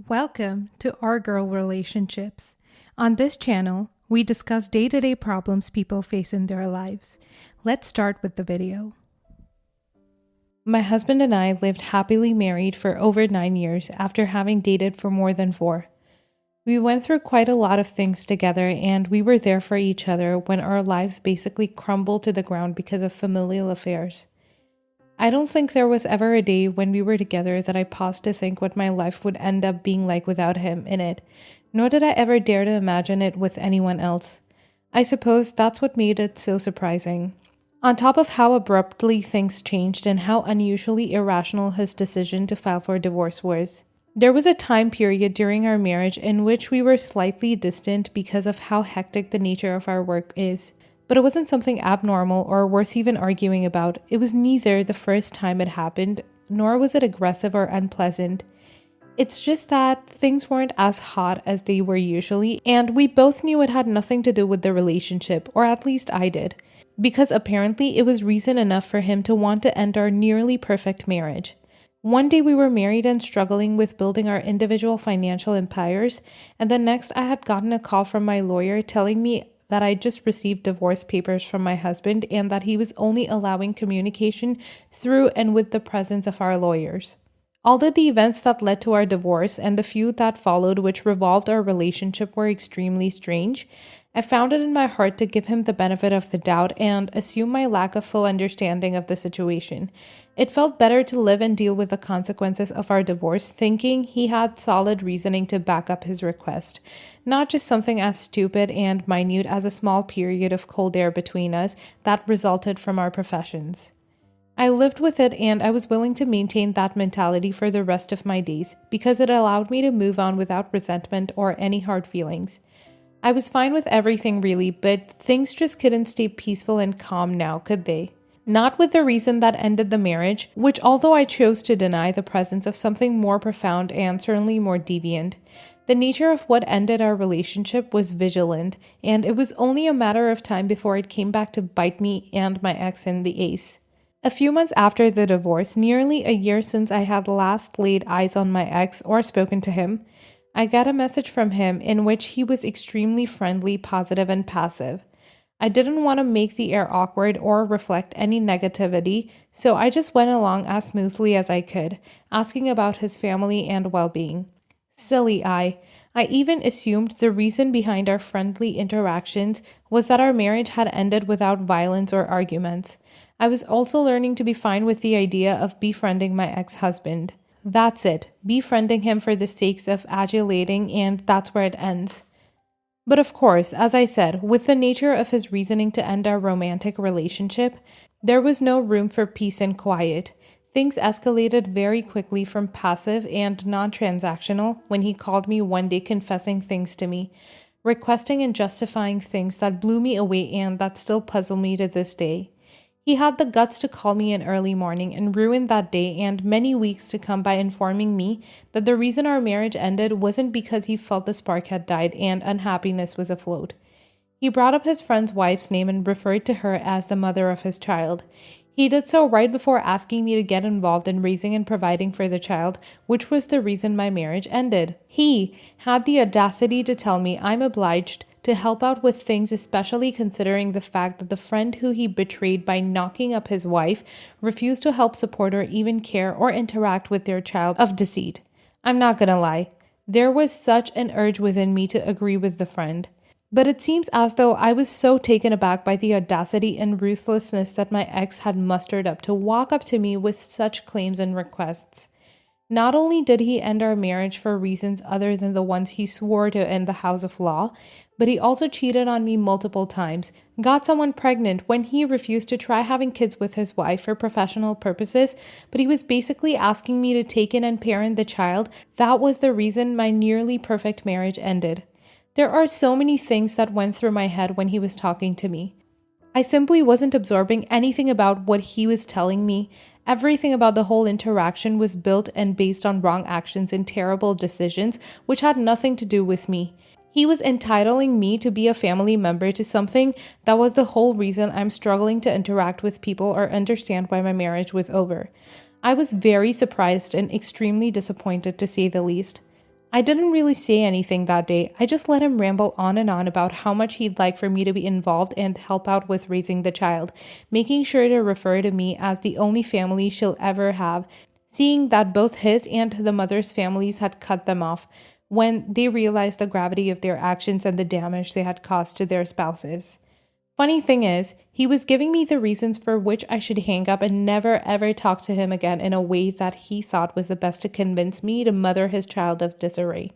Welcome to Our Girl Relationships. On this channel, we discuss day-to-day problems people face in their lives. Let's start with the video. My husband and I lived happily married for over 9 years after having dated for more than 4. We went through quite a lot of things together, and we were there for each other when our lives basically crumbled to the ground because of familial affairs. I don't think there was ever a day when we were together that I paused to think what my life would end up being like without him in it, nor did I ever dare to imagine it with anyone else. I suppose that's what made it so surprising. On top of how abruptly things changed and how unusually irrational his decision to file for divorce was. There was a time period during our marriage in which we were slightly distant because of how hectic the nature of our work is. But it wasn't something abnormal or worth even arguing about. It was neither the first time it happened, nor was it aggressive or unpleasant. It's just that things weren't as hot as they were usually, and we both knew it had nothing to do with the relationship, or at least I did, because apparently it was reason enough for him to want to end our nearly perfect marriage. One day we were married and struggling with building our individual financial empires, and the next I had gotten a call from my lawyer telling me that I just received divorce papers from my husband and that he was only allowing communication through and with the presence of our lawyers. Although the events that led to our divorce and the few that followed which revolved our relationship were extremely strange, I found it in my heart to give him the benefit of the doubt and assume my lack of full understanding of the situation. It felt better to live and deal with the consequences of our divorce, thinking he had solid reasoning to back up his request, not just something as stupid and minute as a small period of cold air between us that resulted from our professions. I lived with it, and I was willing to maintain that mentality for the rest of my days because it allowed me to move on without resentment or any hard feelings. I was fine with everything really, but things just couldn't stay peaceful and calm now, could they? Not with the reason that ended the marriage, which although I chose to deny the presence of something more profound and certainly more deviant, the nature of what ended our relationship was vigilant, and it was only a matter of time before it came back to bite me and my ex in the ace. A few months after the divorce, nearly a year since I had last laid eyes on my ex or spoken to him, I got a message from him in which he was extremely friendly, positive, and passive. I didn't want to make the air awkward or reflect any negativity, so I just went along as smoothly as I could, asking about his family and well-being. Silly I even assumed the reason behind our friendly interactions was that our marriage had ended without violence or arguments. I was also learning to be fine with the idea of befriending my ex-husband. That's it, befriending him for the sakes of adulating, and that's where it ends. But of course, as I said, with the nature of his reasoning to end our romantic relationship, there was no room for peace and quiet. Things escalated very quickly from passive and non-transactional when he called me one day confessing things to me, requesting and justifying things that blew me away and that still puzzle me to this day. He had the guts to call me in early morning and ruin that day and many weeks to come by informing me that the reason our marriage ended wasn't because he felt the spark had died and unhappiness was afloat. He brought up his friend's wife's name and referred to her as the mother of his child. He did so right before asking me to get involved in raising and providing for the child, which was the reason my marriage ended. He had the audacity to tell me I'm obliged to help out with things, especially considering the fact that the friend who he betrayed by knocking up his wife refused to help support or even care or interact with their child of deceit. I'm not gonna lie, there was such an urge within me to agree with the friend. But it seems as though I was so taken aback by the audacity and ruthlessness that my ex had mustered up to walk up to me with such claims and requests. Not only did he end our marriage for reasons other than the ones he swore to in the house of law, but he also cheated on me multiple times, got someone pregnant when he refused to try having kids with his wife for professional purposes, but he was basically asking me to take in and parent the child. That was the reason my nearly perfect marriage ended. There are so many things that went through my head when he was talking to me. I simply wasn't absorbing anything about what he was telling me. Everything about the whole interaction was built and based on wrong actions and terrible decisions, which had nothing to do with me. He was entitling me to be a family member to something that was the whole reason I'm struggling to interact with people or understand why my marriage was over. I was very surprised and extremely disappointed, to say the least. I didn't really say anything that day. I just let him ramble on and on about how much he'd like for me to be involved and help out with raising the child, making sure to refer to me as the only family she'll ever have, seeing that both his and the mother's families had cut them off when they realized the gravity of their actions and the damage they had caused to their spouses. Funny thing is, he was giving me the reasons for which I should hang up and never ever talk to him again in a way that he thought was the best to convince me to mother his child of disarray.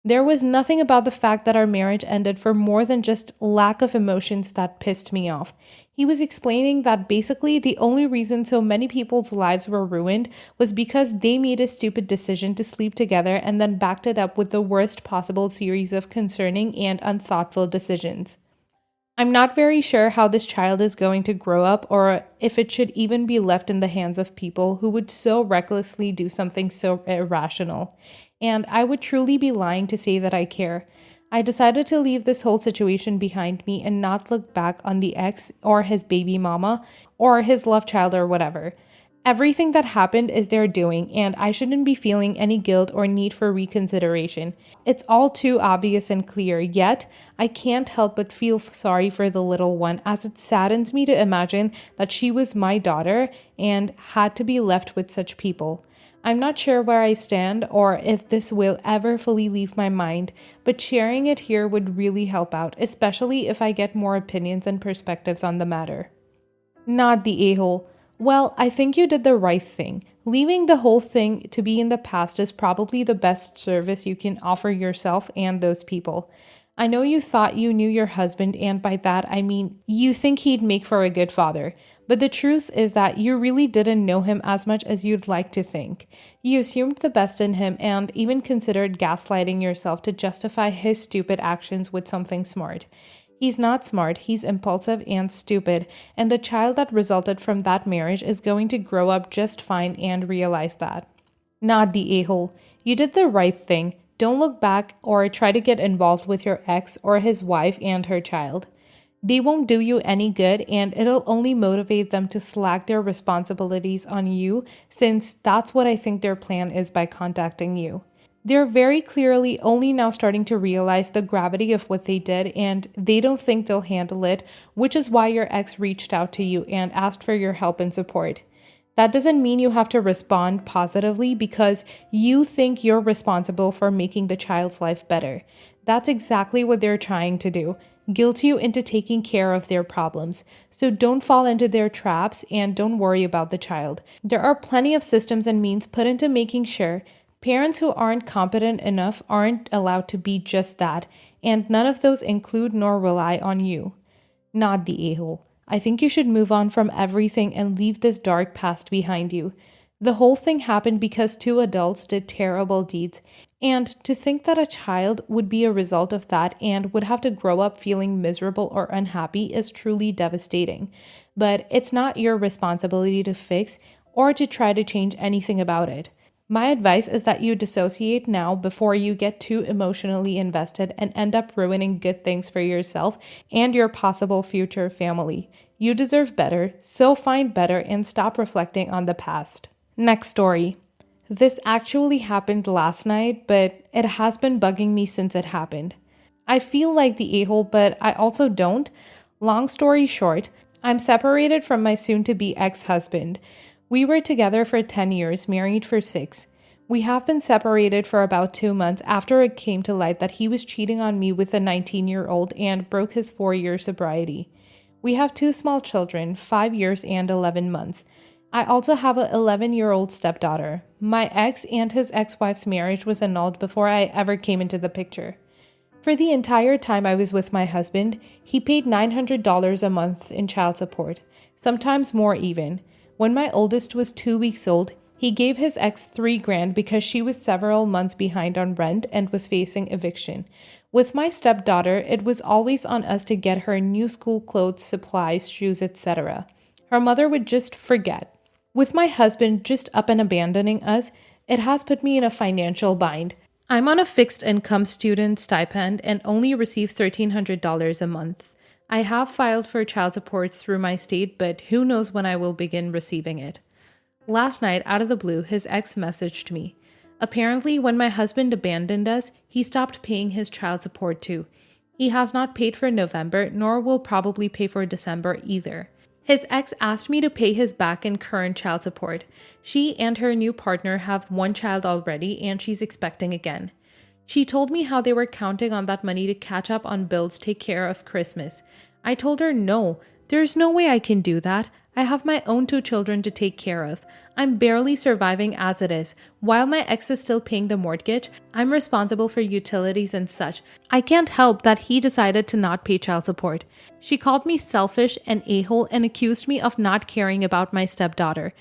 There was nothing about the fact that our marriage ended for more than just lack of emotions that pissed me off. He was explaining that basically the only reason so many people's lives were ruined was because they made a stupid decision to sleep together and then backed it up with the worst possible series of concerning and unthoughtful decisions. I'm not very sure how this child is going to grow up or if it should even be left in the hands of people who would so recklessly do something so irrational. And I would truly be lying to say that I care. I decided to leave this whole situation behind me and not look back on the ex or his baby mama or his love child or whatever. Everything that happened is their doing, and I shouldn't be feeling any guilt or need for reconsideration. It's all too obvious and clear, yet I can't help but feel sorry for the little one, as it saddens me to imagine that she was my daughter and had to be left with such people. I'm not sure where I stand or if this will ever fully leave my mind, but sharing it here would really help out, especially if I get more opinions and perspectives on the matter. Not the a-hole. Well, I think you did the right thing. Leaving the whole thing to be in the past is probably the best service you can offer yourself and those people. I know you thought you knew your husband, and by that I mean you think he'd make for a good father. But the truth is that you really didn't know him as much as you'd like to think. You assumed the best in him and even considered gaslighting yourself to justify his stupid actions with something smart. He's not smart, he's impulsive and stupid, and the child that resulted from that marriage is going to grow up just fine and realize that. Not the a-hole. You did the right thing. Don't look back or try to get involved with your ex or his wife and her child. They won't do you any good, and it'll only motivate them to slack their responsibilities on you, since that's what I think their plan is by contacting you. They're very clearly only now starting to realize the gravity of what they did, and they don't think they'll handle it, which is why your ex reached out to you and asked for your help and support. That doesn't mean you have to respond positively because you think you're responsible for making the child's life better. That's exactly what they're trying to do. Guilt you into taking care of their problems. So don't fall into their traps and don't worry about the child. There are plenty of systems and means put into making sure parents who aren't competent enough aren't allowed to be just that, and none of those include nor rely on you. Not the a-hole. I think you should move on from everything and leave this dark past behind you. The whole thing happened because two adults did terrible deeds, and to think that a child would be a result of that and would have to grow up feeling miserable or unhappy is truly devastating. But it's not your responsibility to fix or to try to change anything about it. My advice is that you dissociate now before you get too emotionally invested and end up ruining good things for yourself and your possible future family. You deserve better, so find better and stop reflecting on the past. Next story. This actually happened last night, but it has been bugging me since it happened. I feel like the a-hole, but I also don't. Long story short, I'm separated from my soon-to-be ex-husband. We were together for 10 years, married for 6. We have been separated for about 2 months after it came to light that he was cheating on me with a 19-year-old and broke his 4-year sobriety. We have 2 small children, 5 years and 11 months. I also have an 11-year-old stepdaughter. My ex and his ex-wife's marriage was annulled before I ever came into the picture. For the entire time I was with my husband, he paid $900 a month in child support, sometimes more even. When my oldest was 2 weeks old, he gave his ex $3,000 because she was several months behind on rent and was facing eviction. With my stepdaughter, it was always on us to get her new school clothes, supplies, shoes, etc. Her mother would just forget. With my husband just up and abandoning us, it has put me in a financial bind. I'm on a fixed income student stipend and only receive $1,300 a month. I have filed for child support through my state, but who knows when I will begin receiving it. Last night, out of the blue, his ex messaged me. Apparently, when my husband abandoned us, he stopped paying his child support too. He has not paid for November, nor will probably pay for December either. His ex asked me to pay his back in current child support. She and her new partner have one child already, and she's expecting again. She told me how they were counting on that money to catch up on bills, take care of Christmas. I told her no, there's no way I can do that. I have my own 2 children to take care of. I'm barely surviving as it is. While my ex is still paying the mortgage, I'm responsible for utilities and such. I can't help that he decided to not pay child support. She called me selfish and a-hole and accused me of not caring about my stepdaughter.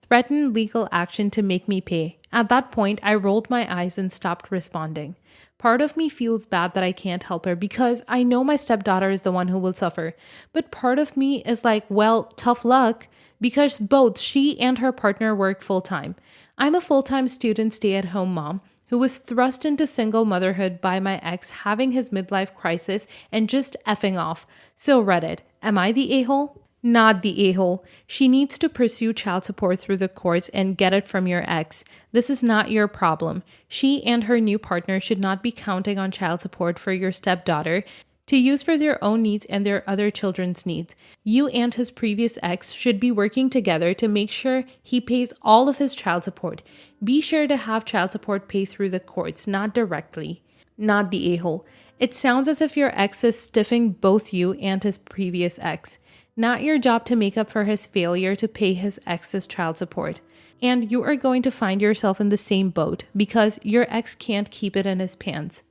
Threatened legal action to make me pay. At that point, I rolled my eyes and stopped responding. Part of me feels bad that I can't help her because I know my stepdaughter is the one who will suffer. But part of me is like, well, tough luck, because both she and her partner work full-time. I'm a full-time student stay-at-home mom who was thrust into single motherhood by my ex having his midlife crisis and just effing off. So Reddit, am I the a-hole? Not the a-hole. She needs to pursue child support through the courts and get it from your ex. This is not your problem. She and her new partner should not be counting on child support for your stepdaughter to use for their own needs and their other children's needs. You and his previous ex should be working together to make sure he pays all of his child support. Be sure to have child support paid through the courts, not directly. Not the a-hole. It sounds as if your ex is stiffing both you and his previous ex. Not your job to make up for his failure to pay his ex's child support. And you are going to find yourself in the same boat because your ex can't keep it in his pants.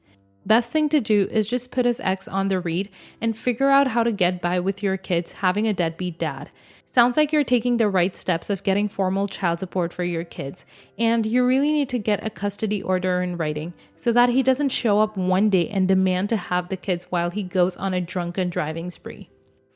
Best thing to do is just put his ex on the read and figure out how to get by with your kids having a deadbeat dad. Sounds like you're taking the right steps of getting formal child support for your kids, and you really need to get a custody order in writing so that he doesn't show up one day and demand to have the kids while he goes on a drunken driving spree.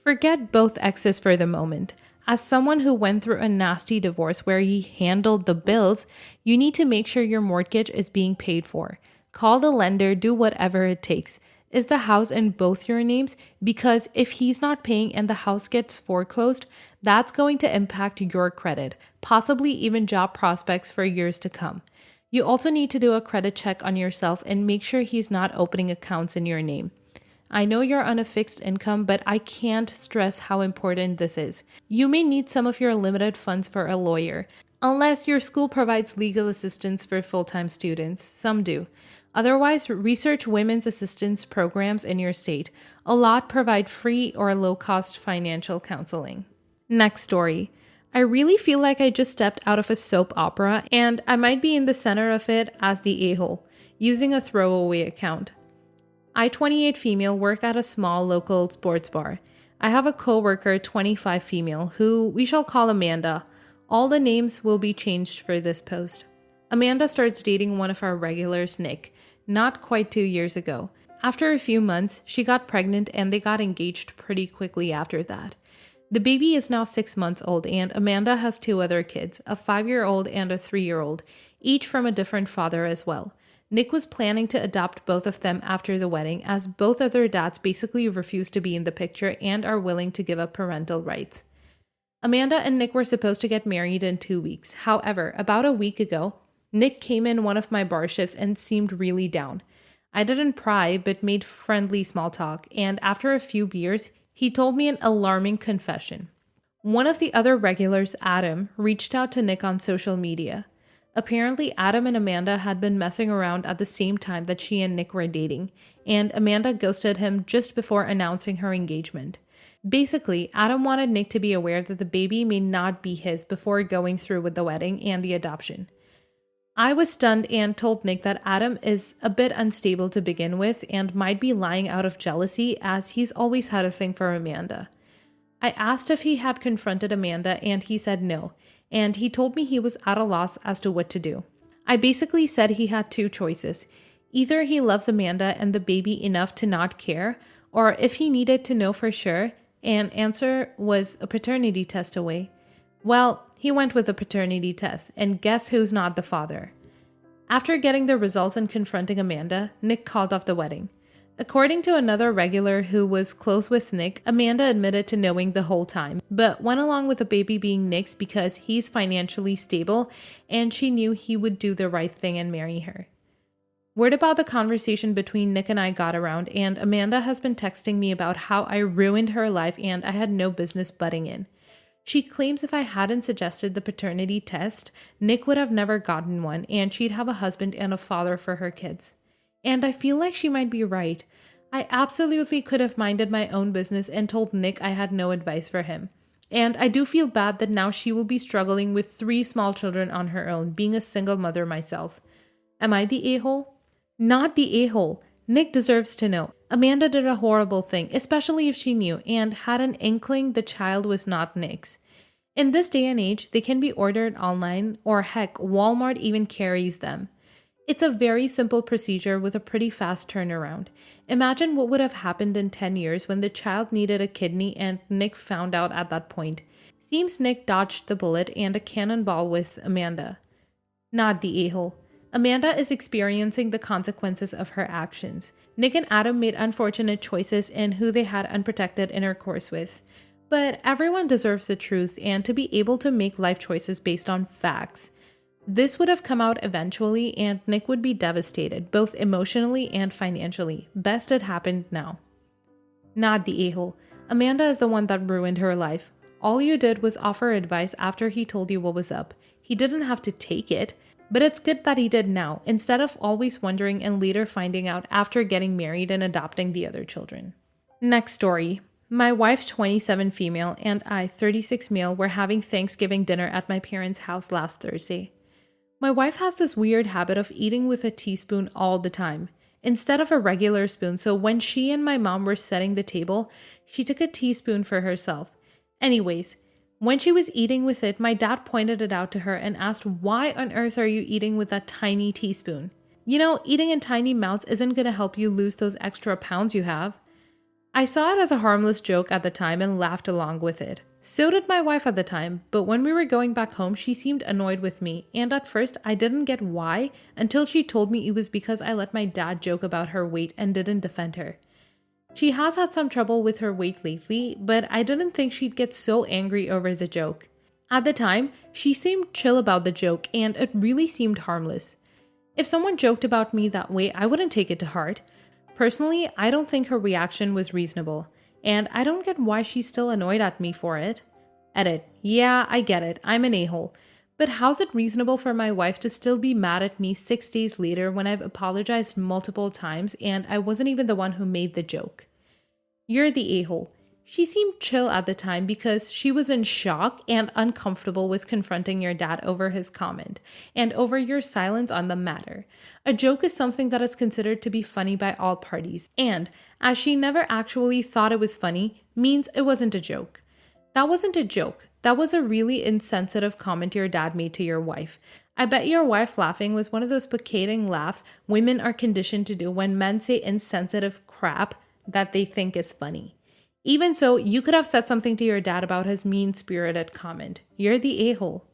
Forget both exes for the moment. As someone who went through a nasty divorce where he handled the bills, you need to make sure your mortgage is being paid for. Call the lender, do whatever it takes. Is the house in both your names? Because if he's not paying and the house gets foreclosed, that's going to impact your credit, possibly even job prospects for years to come. You also need to do a credit check on yourself and make sure he's not opening accounts in your name. I know you're on a fixed income, but I can't stress how important this is. You may need some of your limited funds for a lawyer, unless your school provides legal assistance for full-time students. Some do. Otherwise, research women's assistance programs in your state. A lot provide free or low-cost financial counseling. Next story. I really feel like I just stepped out of a soap opera, and I might be in the center of it as the a-hole, using a throwaway account. I, 28 female, work at a small local sports bar. I have a co-worker, 25 female, who we shall call Amanda. All the names will be changed for this post. Amanda starts dating one of our regulars, Nick, not quite 2 years ago. After a few months, she got pregnant and they got engaged pretty quickly after that. The baby is now 6 months old and Amanda has 2 other kids, a 5-year-old and a 3-year-old, each from a different father as well. Nick was planning to adopt both of them after the wedding, as both of their dads basically refuse to be in the picture and are willing to give up parental rights. Amanda and Nick were supposed to get married in 2 weeks. However, about a week ago, Nick came in one of my bar shifts and seemed really down. I didn't pry, but made friendly small talk, and after a few beers, he told me an alarming confession. One of the other regulars, Adam, reached out to Nick on social media. Apparently, Adam and Amanda had been messing around at the same time that she and Nick were dating, and Amanda ghosted him just before announcing her engagement. Basically, Adam wanted Nick to be aware that the baby may not be his before going through with the wedding and the adoption. I was stunned and told Nick that Adam is a bit unstable to begin with and might be lying out of jealousy as he's always had a thing for Amanda. I asked if he had confronted Amanda and he said no, and he told me he was at a loss as to what to do. I basically said he had 2 choices. Either he loves Amanda and the baby enough to not care, or if he needed to know for sure, an answer was a paternity test away. Well, he went with a paternity test, and guess who's not the father? After getting the results and confronting Amanda, Nick called off the wedding. According to another regular who was close with Nick, Amanda admitted to knowing the whole time, but went along with the baby being Nick's because he's financially stable and she knew he would do the right thing and marry her. Word about the conversation between Nick and I got around, and Amanda has been texting me about how I ruined her life and I had no business butting in. She claims if I hadn't suggested the paternity test, Nick would have never gotten one and she'd have a husband and a father for her kids. And I feel like she might be right. I absolutely could have minded my own business and told Nick I had no advice for him. And I do feel bad that now she will be struggling with 3 small children on her own, being a single mother myself. Am I the a-hole? Not the a-hole. Nick deserves to know. Amanda did a horrible thing, especially if she knew and had an inkling the child was not Nick's. In this day and age, they can be ordered online, or heck, Walmart even carries them. It's a very simple procedure with a pretty fast turnaround. Imagine what would have happened in 10 years when the child needed a kidney and Nick found out at that point. Seems Nick dodged the bullet and a cannonball with Amanda. Not the a-hole. Amanda is experiencing the consequences of her actions. Nick and Adam made unfortunate choices in who they had unprotected intercourse with. But everyone deserves the truth and to be able to make life choices based on facts. This would have come out eventually and Nick would be devastated, both emotionally and financially. Best it happened now. Not the a-hole. Amanda is the one that ruined her life. All you did was offer advice after he told you what was up. He didn't have to take it. But it's good that he did now, instead of always wondering and later finding out after getting married and adopting the other children. Next story. My wife, 27 female, and I, 36 male, were having Thanksgiving dinner at my parents' house last Thursday. My wife has this weird habit of eating with a teaspoon all the time, instead of a regular spoon, so when she and my mom were setting the table, she took a teaspoon for herself. Anyways, when she was eating with it, my dad pointed it out to her and asked, "Why on earth are you eating with that tiny teaspoon? You know, eating in tiny mouths isn't going to help you lose those extra pounds you have." I saw it as a harmless joke at the time and laughed along with it. So did my wife at the time, but when we were going back home, she seemed annoyed with me, and at first I didn't get why until she told me it was because I let my dad joke about her weight and didn't defend her. She has had some trouble with her weight lately, but I didn't think she'd get so angry over the joke. At the time, she seemed chill about the joke and it really seemed harmless. If someone joked about me that way, I wouldn't take it to heart. Personally, I don't think her reaction was reasonable, and I don't get why she's still annoyed at me for it. Edit. Yeah, I get it. I'm an a-hole. But how's it reasonable for my wife to still be mad at me 6 days later when I've apologized multiple times and I wasn't even the one who made the joke? You're the a-hole. She seemed chill at the time because she was in shock and uncomfortable with confronting your dad over his comment and over your silence on the matter. A joke is something that is considered to be funny by all parties, and as she never actually thought it was funny, means it wasn't a joke. That wasn't a joke. That was a really insensitive comment your dad made to your wife. I bet your wife laughing was one of those placating laughs women are conditioned to do when men say insensitive crap that they think is funny. Even so, you could have said something to your dad about his mean-spirited comment. You're the a-hole.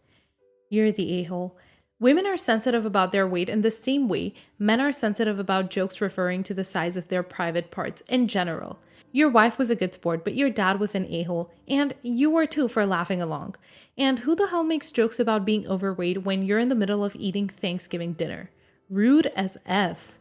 You're the a-hole. Women are sensitive about their weight in the same way men are sensitive about jokes referring to the size of their private parts in general. Your wife was a good sport, but your dad was an a-hole, and you were too for laughing along. And who the hell makes jokes about being overweight when you're in the middle of eating Thanksgiving dinner? Rude as F.